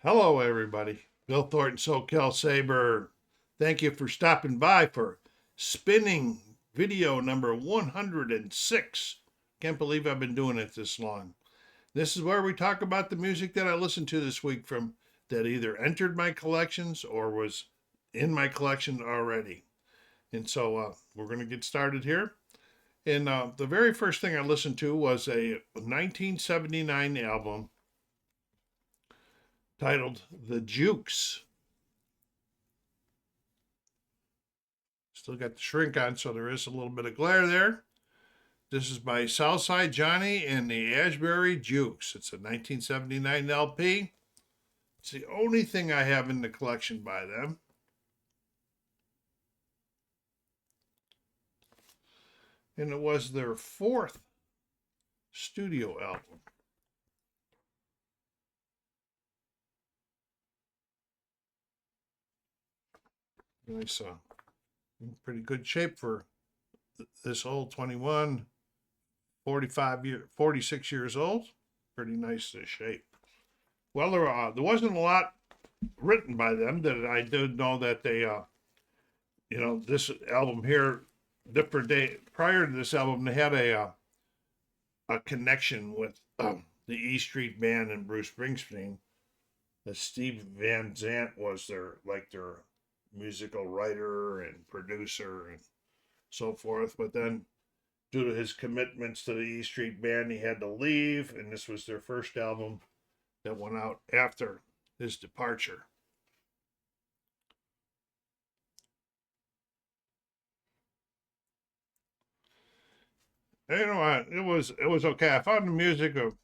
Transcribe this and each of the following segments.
Hello, everybody. Bill Thornton, SoCalSabre. Thank you for stopping by for spinning video number 106. Can't believe I've been doing it this long. This is where we talk about the music that I listened to this week from that either entered my collections or was in my collection already. And so we're going to get started here. And the very first thing I listened to was a 1979 album titled The Jukes. Still got the shrink on, so there is a little bit of glare there. This is by Southside Johnny and the Ashbury Jukes. It's a 1979 LP. It's the only thing I have in the collection by them. And it was their fourth studio album. Nice, in pretty good shape for this old 21, 46 years old. Pretty nice shape. Well, there wasn't a lot written by them. That I did know that they, this album here, different day prior to this album, they had a connection with the E Street Band and Bruce Springsteen. That Steve Van Zandt was their musical writer and producer and so forth. But then, due to his commitments to the E Street Band, he had to leave, and this was their first album that went out after his departure. And, it was okay. I found the music of,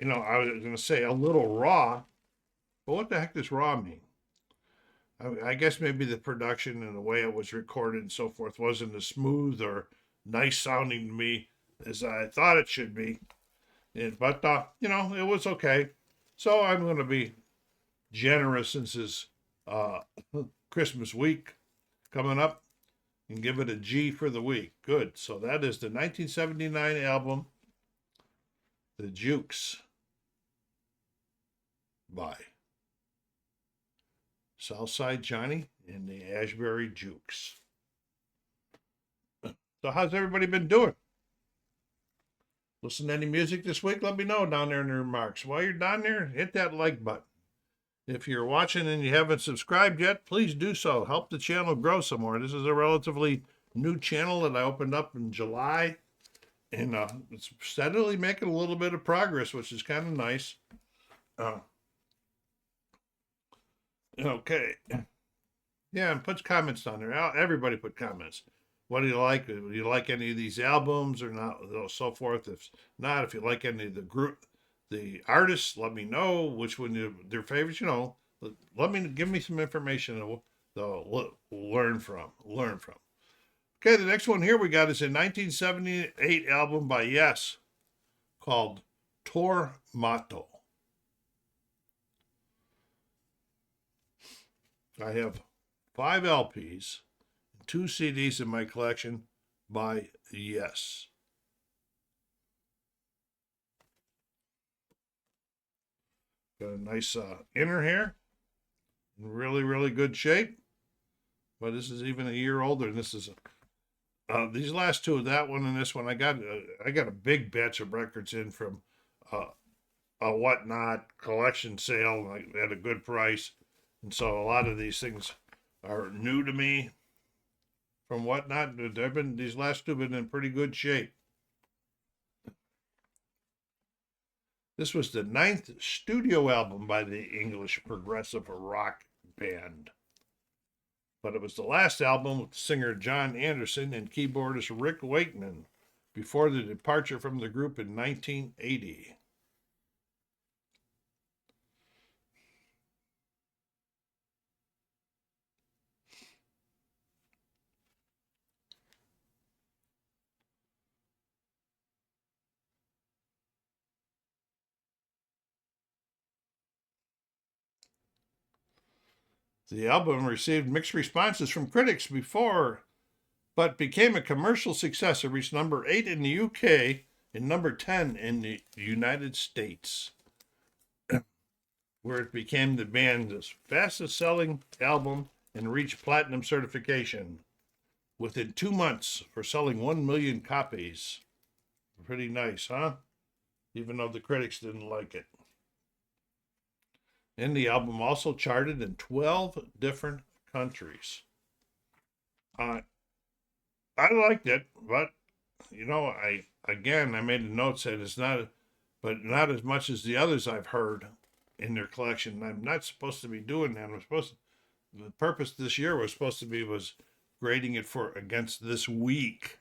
I was going to say a little raw, but what the heck does raw mean? I guess maybe the production and the way it was recorded and so forth wasn't as smooth or nice sounding to me as I thought it should be. But it was okay. So I'm going to be generous since it's Christmas week coming up and give it a G for the week. Good. So that is the 1979 album, The Jukes, by Southside Johnny and the Ashbury Jukes. So how's everybody been doing? Listen to any music this week? Let me know down there in the remarks. While you're down there, hit that like button. If you're watching and you haven't subscribed yet, please do so. Help the channel grow some more. This is a relatively new channel that I opened up in July. And it's steadily making a little bit of progress, which is kind of nice. Okay. Yeah, and put comments down there. Everybody put comments. What do you like? Do you like any of these albums or not? So forth. If not, if you like any of the artists, let me know which one their favorites. Give me some information they'll learn from. Okay, the next one here we got is a 1978 album by Yes called Tormato. I have 5 LPs, 2 CDs in my collection by Yes. Got a nice inner here, in really, really good shape. But this is even a year older. And this is these last two, that one and this one. I got a big batch of records in from a Whatnot collection sale at a good price. And so a lot of these things are new to me from Whatnot. These last two have been in pretty good shape. This was the 9th studio album by the English progressive rock band. But it was the last album with singer John Anderson and keyboardist Rick Wakeman before the departure from the group in 1980. The album received mixed responses from critics but became a commercial success. It reached number 8 in the UK and number 10 in the United States. where it became the band's fastest selling album and reached platinum certification within 2 months for selling 1 million copies. Pretty nice, huh? Even though the critics didn't like it. And the album also charted in 12 different countries. I liked it, but I made a note said it's not, but not as much as the others I've heard in their collection. I'm not supposed to be doing that. The purpose this year was grading it for against this week,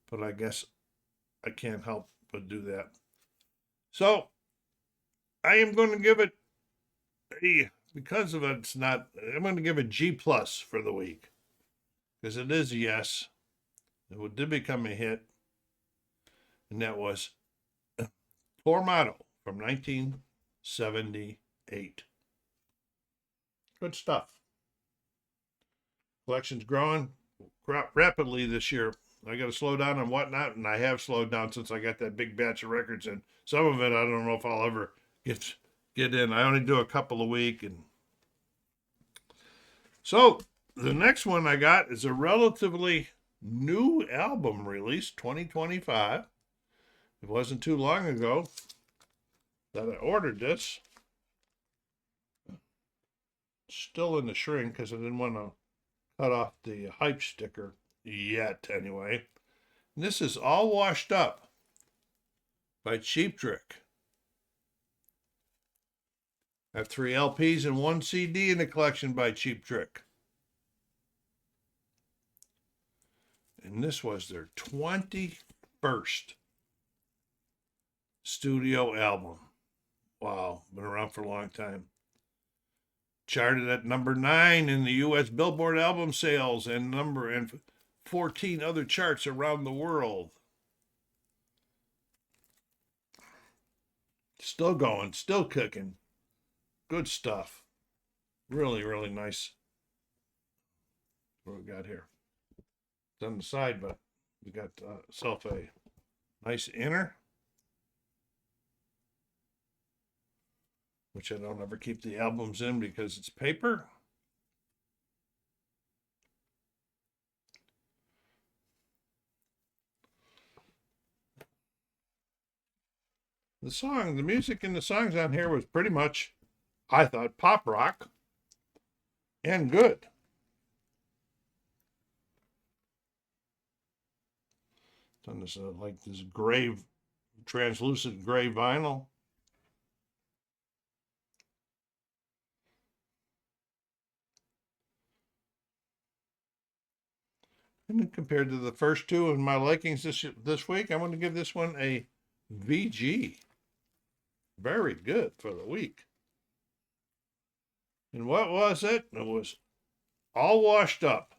but I guess I can't help but do that. So I am going to give it because of it, I'm going to give it G plus for the week because it is a yes. It did become a hit, and that was Tormato from 1978. Good stuff. Collection's growing rapidly this year. I got to slow down and whatnot, and I have slowed down since I got that big batch of records, and some of it I don't know if I'll ever get in. I only do a couple a week, and so the next one I got is a relatively new album release, 2025. It wasn't too long ago that I ordered this. Still in the shrink because I didn't want to cut off the hype sticker yet, anyway. And this is All Washed Up by Cheap Trick. I have 3 LPs and 1 CD in the collection by Cheap Trick. And this was their 21st studio album. Wow, been around for a long time. Charted at number 9 in the U.S. Billboard album sales and 14 other charts around the world. Still going, still cooking. Good stuff. Really, really nice. What we got here? It's on the side, but we got itself a nice inner, which I don't ever keep the albums in because it's paper. The music in the songs on here was pretty much, I thought, pop rock and good. It's on this like this gray, translucent gray vinyl. And compared to the first two of my likings this week, I'm going to give this one a VG. Very good for the week. And what was it? It was All Washed Up.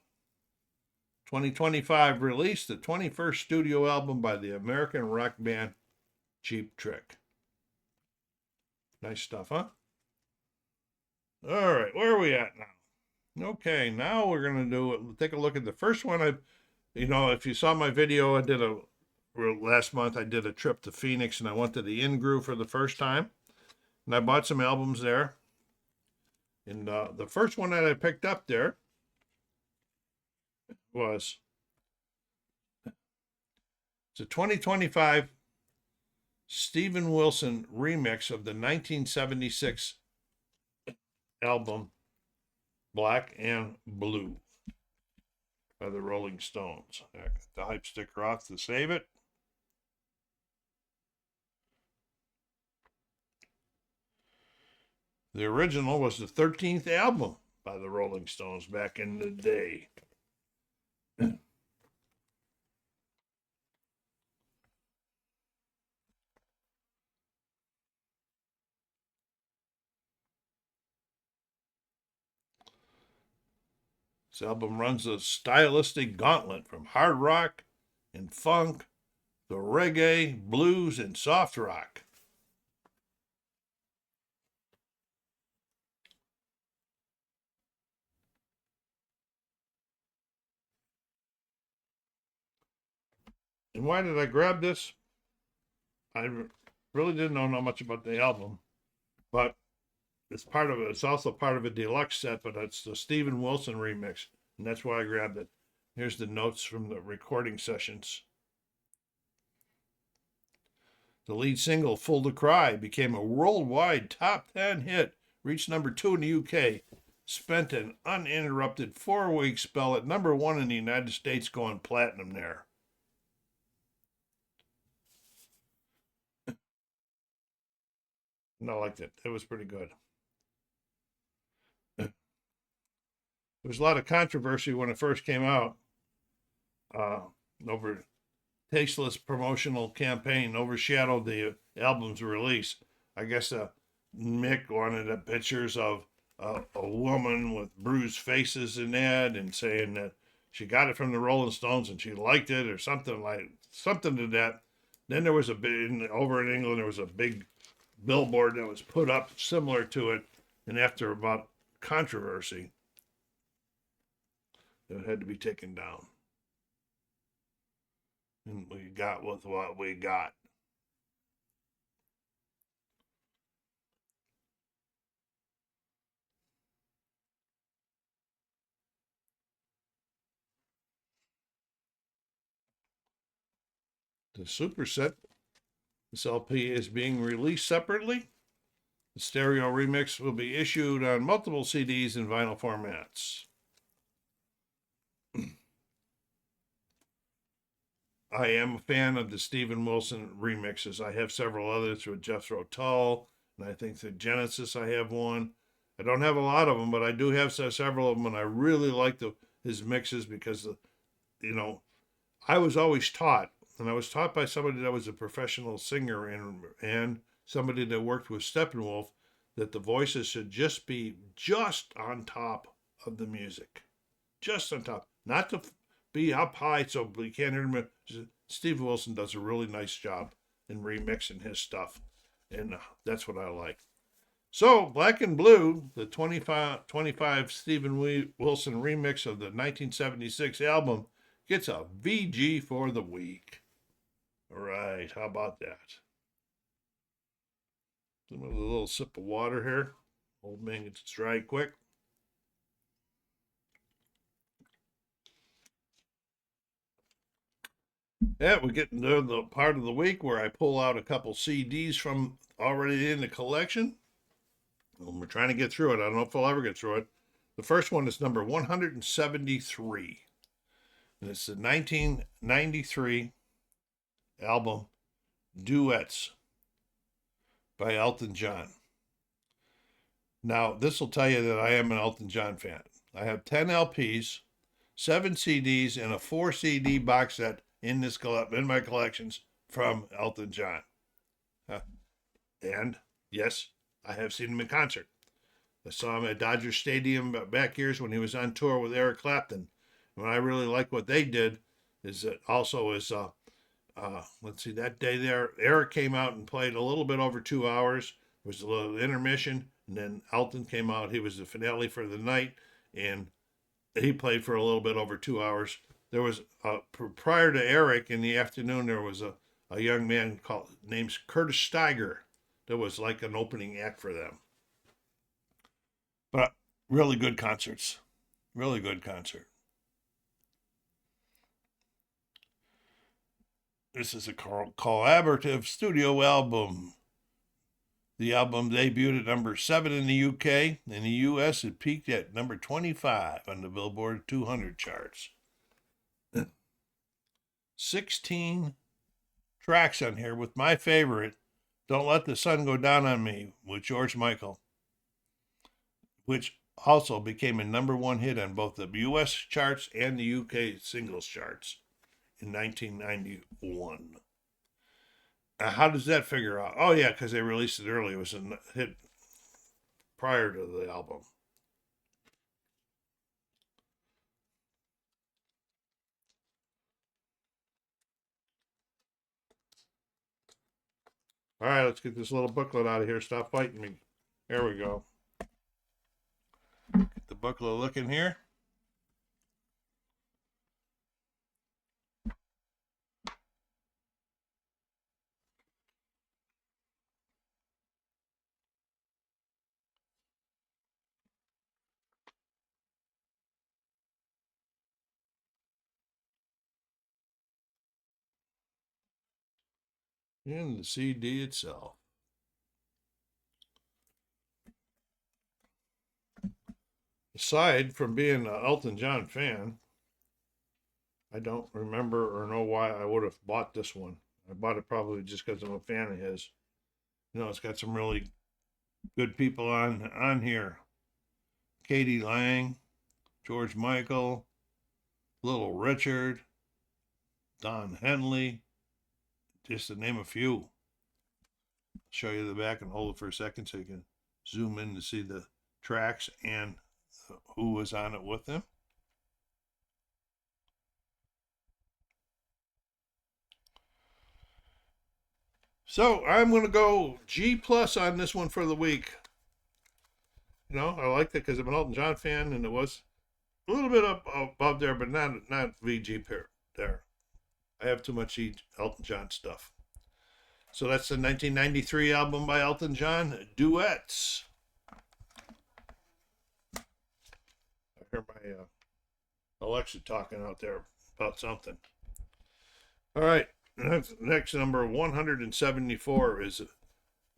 2025 release, the 21st studio album by the American rock band Cheap Trick. Nice stuff, huh? All right, where are we at now? Okay, now we're going to take a look at the first one. If you saw my video, last month I did a trip to Phoenix and I went to the In-Groove for the first time. And I bought some albums there. And the first one that I picked up there was it's a 2025 Steven Wilson remix of the 1976 album Black and Blue by the Rolling Stones. I got the hype sticker off to save it. The original was the 13th album by the Rolling Stones back in the day. This album runs a stylistic gauntlet from hard rock and funk to reggae, blues, and soft rock. And why did I grab this? I really didn't know much about the album, but it's also part of a deluxe set, but it's the Steven Wilson remix, and that's why I grabbed it. Here's the notes from the recording sessions. The lead single, Full to Cry, became a worldwide top 10 hit, reached number 2 in the UK, spent an uninterrupted 4-week spell at number 1 in the United States, going platinum there. And I liked it. It was pretty good. There was a lot of controversy when it first came out over tasteless promotional campaign overshadowed the album's release. I guess Mick wanted pictures of a woman with bruised faces in that, and saying that she got it from the Rolling Stones and she liked it, or something to that. Then there was over in England, there was a big billboard that was put up similar to it, and after about controversy, it had to be taken down. And we got with what we got. The superset, this LP is being released separately. The stereo remix will be issued on multiple CDs and vinyl formats. I am a fan of the Steven Wilson remixes. I have several others with Jethro Tull, and I think the Genesis, I have one. I don't have a lot of them, but I do have several of them, and I really like his mixes because, I was always taught, and I was taught by somebody that was a professional singer and somebody that worked with Steppenwolf, that the voices should just be just on top of the music. Just on top. Not to be up high so you can't hear him. Steve Wilson does a really nice job in remixing his stuff, and that's what I like. So, Black and Blue, the 25 Steven Wilson remix of the 1976 album, gets a VG for the week. All right, how about that? A little sip of water here. Old man gets dry quick. Yeah, we get into the part of the week where I pull out a couple CDs from already in the collection. We're trying to get through it. I don't know if I'll ever get through it. The first one is number 173. And it's the 1993 album Duets by Elton John. Now, this will tell you that I am an Elton John fan. I have 10 LPs, 7 CDs, and a 4 CD box set in my collections from Elton John. And yes, I have seen him in concert. I saw him at Dodger Stadium back years when he was on tour with Eric Clapton. And what I really like what they did is that also is let's see, that day there, Eric came out and played a little bit over 2 hours. It was a little intermission, and then Elton came out. He was the finale for the night, and he played for a little bit over 2 hours. There was prior to Eric in the afternoon, there was a young man named Curtis Steiger that was like an opening act for them. But really good concerts, really good concert. This is a collaborative studio album. The album debuted at number 7 in the UK. In the US, it peaked at number 25 on the Billboard 200 charts. 16 tracks on here, with my favorite, Don't Let the Sun Go Down on Me, with George Michael, which also became a number 1 hit on both the US charts and the UK singles charts in 1991. How does that figure out? Oh, yeah, because they released it early. It was a hit prior to the album. All right, let's get this little booklet out of here. Stop fighting me. There we go. Get the booklet looking here. in the CD itself. Aside from being an Elton John fan, I don't remember or know why I would have bought this one. I bought it probably just because I'm a fan of his. You know, it's got some really good people on here. Katie Lang, George Michael, Little Richard, Don Henley, just to name a few. I'll show you the back and hold it for a second so you can zoom in to see the tracks and who was on it with them. So I'm going to go G plus on this one for the week. You know, I liked it because I'm an Elton John fan, and it was a little bit up above there, but not VG there. I have too much Elton John stuff. So that's the 1993 album by Elton John, Duets. I hear my Alexa talking out there about something. All right, next number 174 is a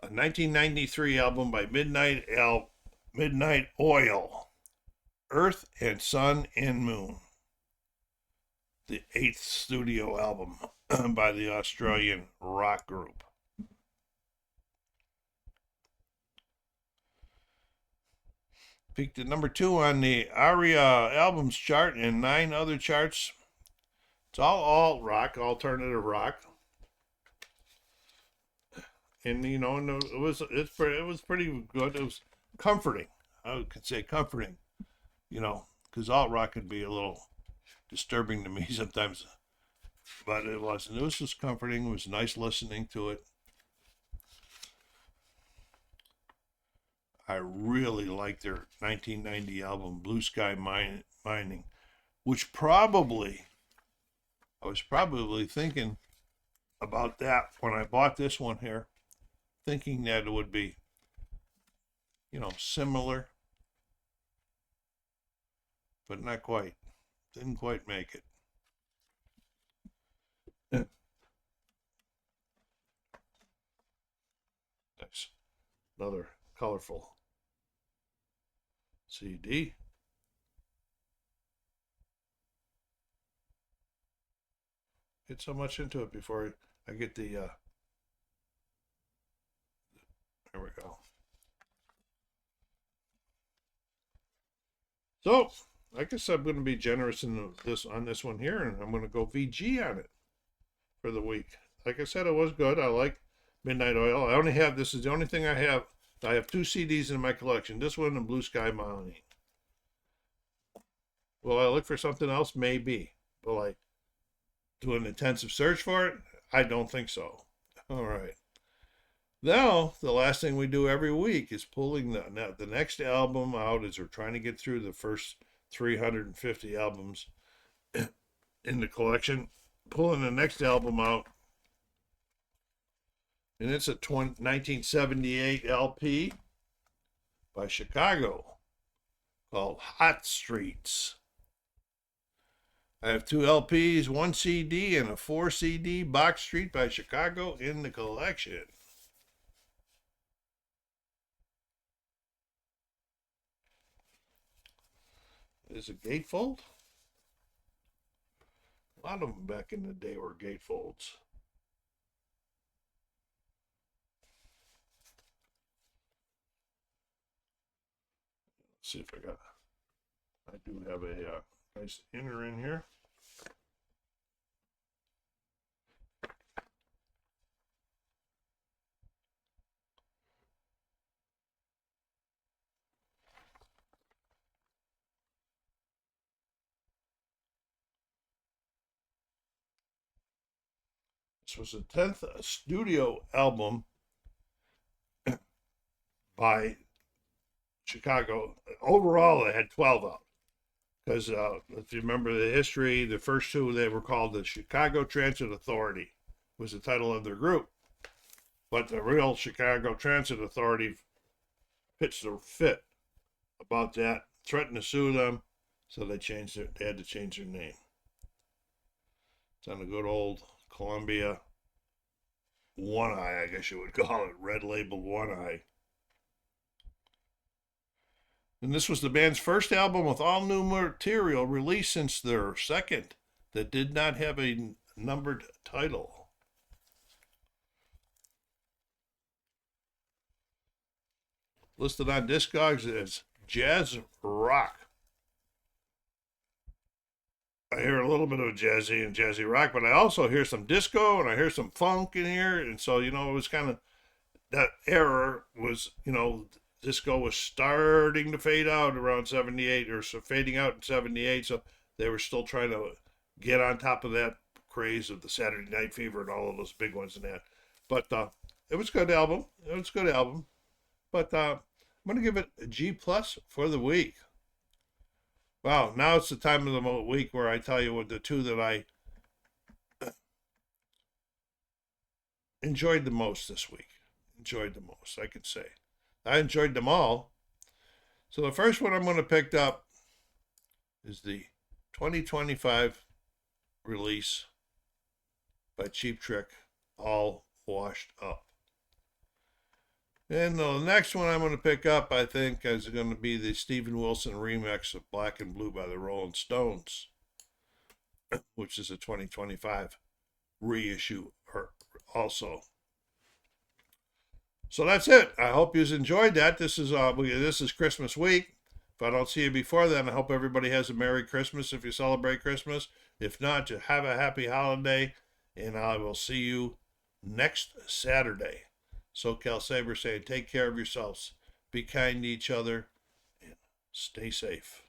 1993 album by Midnight Oil, Earth and Sun and Moon, the 8th studio album by the Australian rock group. Peaked at number 2 on the ARIA albums chart and 9 other charts. It's all alt rock, alternative rock, and you know, it was pretty good. It was comforting. I could say comforting, you know, because alt rock can be a little disturbing to me sometimes, but it wasn't. It was just comforting. It was nice listening to it. I really like their 1990 album, Blue Sky Mining, which I was probably thinking about that when I bought this one here, thinking that it would be, you know, similar, but not quite. Didn't quite make it. That's another colorful CD. Get so much into it before I get the there we go. So I guess I'm going to be generous on this one here, and I'm going to go VG on it for the week. Like I said, it was good. I like Midnight Oil. I only have, this is the only thing I have. I have 2 CDs in my collection. This one and Blue Sky Mining. Will I look for something else? Maybe. Will I do an intensive search for it? I don't think so. All right. Now, the last thing we do every week is pulling the next album out as we're trying to get through the first 350 albums in the collection. Pulling the next album out. And it's a 1978 LP by Chicago called Hot Streets. I have 2 LPs, 1 CD, and a 4 CD Box Street by Chicago in the collection. Is it gatefold? A lot of them back in the day were gatefolds. Let's see if I do have a nice inner in here. This was the 10th studio album by Chicago. Overall, they had 12 out. Because if you remember the history, the first 2, they were called the Chicago Transit Authority, was the title of their group. But the real Chicago Transit Authority pitched a fit about that, threatened to sue them, so they had to change their name. It's on the good old Columbia One Eye, I guess you would call it. Red Label One Eye. And this was the band's first album with all new material released since their second that did not have a numbered title. Listed on Discogs as jazz rock. I hear a little bit of jazzy and jazzy rock, but I also hear some disco and I hear some funk in here. And so, it was kind of that era was, disco was starting to fade out around 78 or so fading out in 78. So they were still trying to get on top of that craze of the Saturday Night Fever and all of those big ones and that. But it was a good album. It was a good album. But I'm going to give it a G plus for the week. Wow, now it's the time of the week where I tell you what the two that I enjoyed the most this week. Enjoyed the most, I could say. I enjoyed them all. So the first one I'm going to pick up is the 2025 release by Cheap Trick, All Washed Up. And the next one I'm going to pick up, I think, is going to be the Steven Wilson remix of Black and Blue by the Rolling Stones, which is a 2025 reissue also. So that's it. I hope you enjoyed that. This is Christmas week. If I don't see you before then, I hope everybody has a Merry Christmas if you celebrate Christmas. If not, just have a happy holiday, and I will see you next Saturday. SoCalSabre saying, take care of yourselves, be kind to each other, and stay safe.